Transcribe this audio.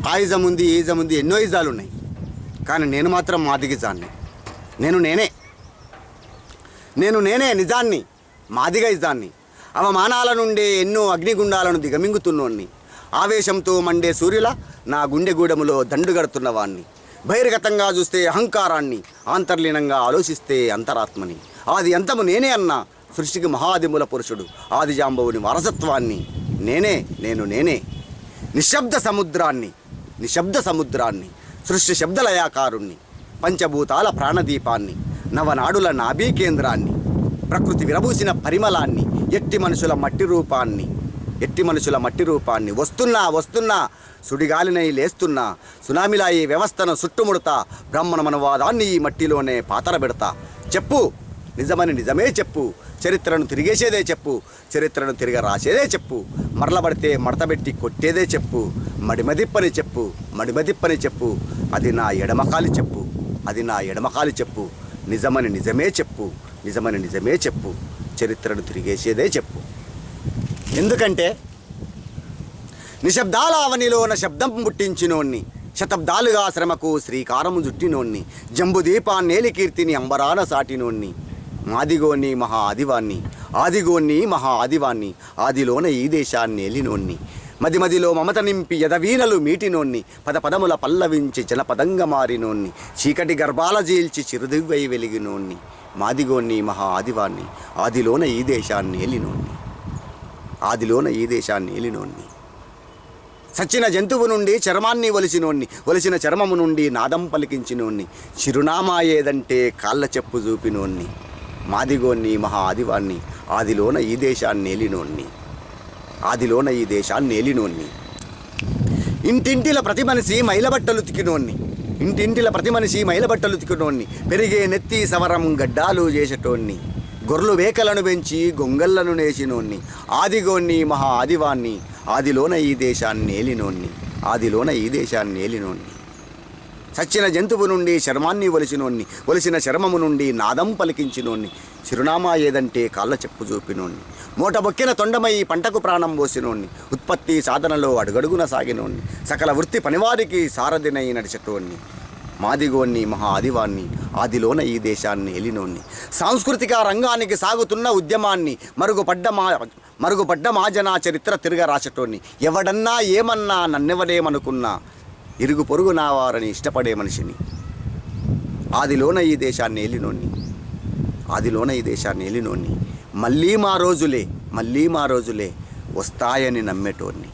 ఆయుజం ఉంది, ఈజం ఉంది, ఎన్నో ఈజాలు ఉన్నాయి. కానీ నేను మాత్రం మాదిగిజాన్ని. నేను నేనే నిజాన్ని, మాదిగ ఇజాన్ని. అవమానాల నుండి ఎన్నో అగ్నిగుండాలను దిగమింగుతున్నోన్ని. ఆవేశంతో మండే సూర్యుల నా గుండెగూడెములో దండుగడుతున్నవాణ్ణి. బహిర్గతంగా చూస్తే అహంకారాన్ని, ఆంతర్లీనంగా ఆలోచిస్తే అంతరాత్మని. ఆది అంతము నేనే అన్న సృష్టికి మహాదిముల పురుషుడు ఆదిజాంబవుని వారసత్వాన్ని. నేనే నిశ్శబ్ద సముద్రాన్ని, సృష్టి శబ్దలయాకారుణ్ణి, పంచభూతాల ప్రాణదీపాన్ని, నవనాడుల నాభీ కేంద్రాన్ని, ప్రకృతి విరబూసిన పరిమళాన్ని, ఎట్టి మనుషుల మట్టి రూపాన్ని. వస్తున్నా సుడిగాలినై లేస్తున్నా, సునామిలా ఈ వ్యవస్థను చుట్టుముడతా, బ్రాహ్మణ మనవాదాన్ని ఈ మట్టిలోనే పాతరబెడతా. చెప్పు నిజమని నిజమే చెప్పు, చరిత్రను తిరిగేసేదే చెప్పు, చరిత్రను తిరిగ రాసేదే చెప్పు, మరలబడితే మడతబెట్టి కొట్టేదే చెప్పు, మడిమదిప్పని చెప్పు, అది నా ఎడమకాలి చెప్పు, నిజమని నిజమే చెప్పు, చరిత్రను తిరిగేసేదే చెప్పు. ఎందుకంటే నిశ్శబ్దాల అవనిలోన శబ్దం పుట్టించినోన్ని, శతాబ్దాలుగా శ్రమకు శ్రీకారము జుట్టినోన్ని, జంబుదీపాన్నేలి కీర్తిని అంబరాన సాటినోన్ని, ఆదిగోన్ని మహా ఆదివాన్ని, ఆదిలోన ఈ దేశాన్ని ఏలినోన్ని, మదిలో మమత నింపి యదవీనలు మీటినోన్ని, పదముల పల్లవించి జనపదంగా మారినోన్ని, చీకటి గర్భాల జీల్చి చిరుదివ్వై వెలిగినోన్ని, మాదిగోన్ని మహా ఆదివాన్ని, ఆదిలోన ఈ దేశాన్ని ఏలినోన్ని, సచ్చిన జంతువు నుండి చర్మాన్ని ఒలిసిన చర్మము నుండి నాదం పలికించినోన్ని, చిరునామా ఏదంటే కాళ్ళ చెప్పు చూపినోన్ని, మాదిగోన్ని మహా ఆదివాన్ని, ఆదిలోన ఈ దేశాన్ని ఏలినోన్ని, ఇంటింటిల ప్రతి మనిషి మైలబట్టలు తికినోన్ని, పెరిగే నెత్తి సవరం గడ్డాలు చేసేటోన్ని, గొర్రెలు వేకలను పెంచి గొంగళ్ళను నేసినోన్ని, ఆదిగోన్ని మహా ఆదివాన్ని, ఆదిలోన ఈ దేశాన్ని ఏలినోన్ని, సచ్చిన జంతువు నుండి చర్మాన్ని ఒలిసిన చర్మము నుండి నాదం పలికించినోన్ని, చిరునామా ఏదంటే కాళ్ళ చెప్పు చూపినోన్ని, మూటబొక్కిన తొండమై పంటకు ప్రాణం పోసినోన్ని, ఉత్పత్తి సాధనలో అడుగడుగున సాగినోన్ని, సకల వృత్తి పనివారికి సారథినై నడిచేటోన్ని, మాదిగోన్ని మహా ఆదివాన్ని, ఆదిలోన ఈ దేశాన్ని ఏలినోన్ని, సాంస్కృతిక రంగానికి సాగుతున్న ఉద్యమాన్ని మరుగుపడ్డ మాజనా చరిత్ర తిరగ రాసేటోన్ని, ఎవడన్నా ఏమన్నా నన్నెవడేమనుకున్నా ఇరుగు పొరుగు నా వారని ఇష్టపడే మనిషిని, ఆదిలోన ఈ దేశాన్ని ఏలినోన్ని, మళ్ళీ మా రోజులే వస్తాయని నమ్మేటోన్ని.